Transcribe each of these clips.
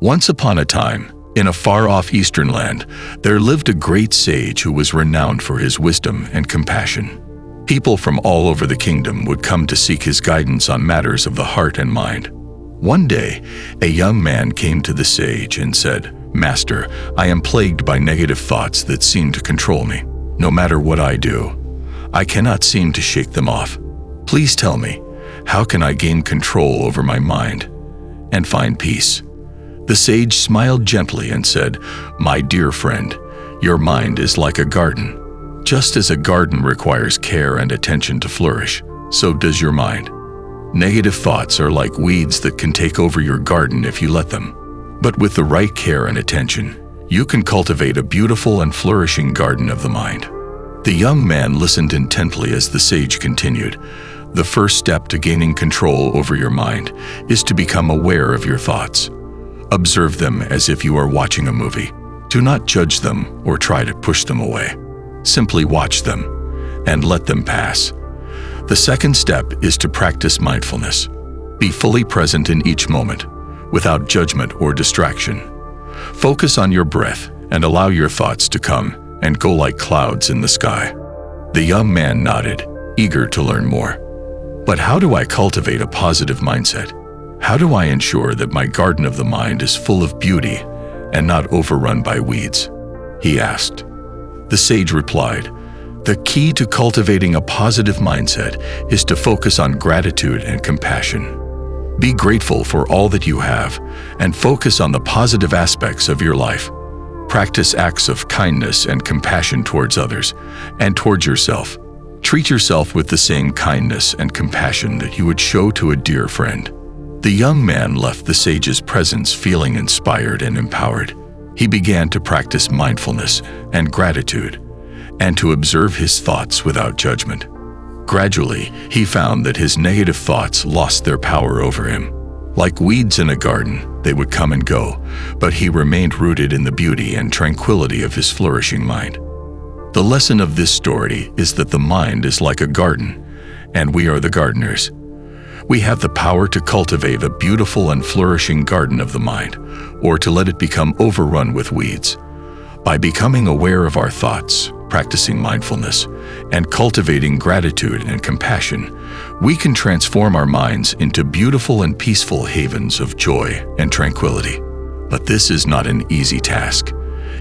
Once upon a time, in a far-off eastern land, there lived a great sage who was renowned for his wisdom and compassion. People from all over the kingdom would come to seek his guidance on matters of the heart and mind. One day, a young man came to the sage and said, "Master, I am plagued by negative thoughts that seem to control me. No matter what I do, I cannot seem to shake them off. Please tell me, how can I gain control over my mind and find peace?" The sage smiled gently and said, "My dear friend, your mind is like a garden. Just as a garden requires care and attention to flourish, so does your mind. Negative thoughts are like weeds that can take over your garden if you let them. But with the right care and attention, you can cultivate a beautiful and flourishing garden of the mind." The young man listened intently as the sage continued, "The first step to gaining control over your mind is to become aware of your thoughts. Observe them as if you are watching a movie. Do not judge them or try to push them away. Simply watch them and let them pass. The second step is to practice mindfulness. Be fully present in each moment, without judgment or distraction. Focus on your breath and allow your thoughts to come and go like clouds in the sky." The young man nodded, eager to learn more. "But how do I cultivate a positive mindset? How do I ensure that my garden of the mind is full of beauty and not overrun by weeds?" he asked. The sage replied, "The key to cultivating a positive mindset is to focus on gratitude and compassion. Be grateful for all that you have and focus on the positive aspects of your life. Practice acts of kindness and compassion towards others and towards yourself. Treat yourself with the same kindness and compassion that you would show to a dear friend." The young man left the sage's presence feeling inspired and empowered. He began to practice mindfulness and gratitude, and to observe his thoughts without judgment. Gradually, he found that his negative thoughts lost their power over him. Like weeds in a garden, they would come and go, but he remained rooted in the beauty and tranquility of his flourishing mind. The lesson of this story is that the mind is like a garden, and we are the gardeners. We have the power to cultivate a beautiful and flourishing garden of the mind, or to let it become overrun with weeds. By becoming aware of our thoughts, practicing mindfulness, and cultivating gratitude and compassion, we can transform our minds into beautiful and peaceful havens of joy and tranquility. But this is not an easy task.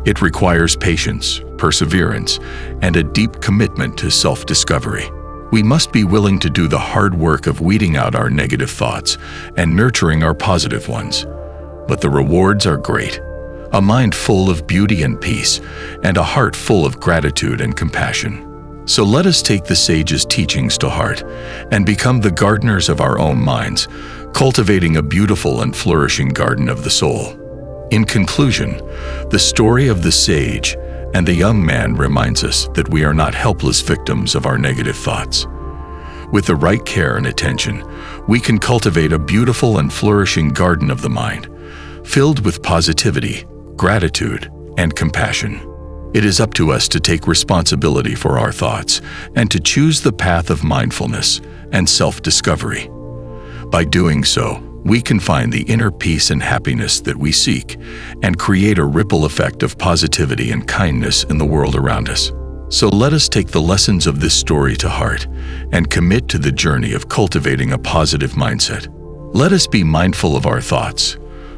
It requires patience, perseverance, and a deep commitment to self-discovery. We must be willing to do the hard work of weeding out our negative thoughts and nurturing our positive ones. But the rewards are great. A mind full of beauty and peace, and a heart full of gratitude and compassion. So let us take the sage's teachings to heart and become the gardeners of our own minds, cultivating a beautiful and flourishing garden of the soul. In conclusion, the story of the sage and the young man reminds us that we are not helpless victims of our negative thoughts. With the right care and attention, we can cultivate a beautiful and flourishing garden of the mind, filled with positivity, gratitude, and compassion. It is up to us to take responsibility for our thoughts and to choose the path of mindfulness and self-discovery. By doing so, we can find the inner peace and happiness that we seek and create a ripple effect of positivity and kindness in the world around us. So let us take the lessons of this story to heart and commit to the journey of cultivating a positive mindset. Let us be mindful of our thoughts,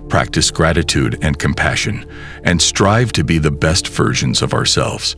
practice gratitude and compassion, and strive to be the best versions of ourselves.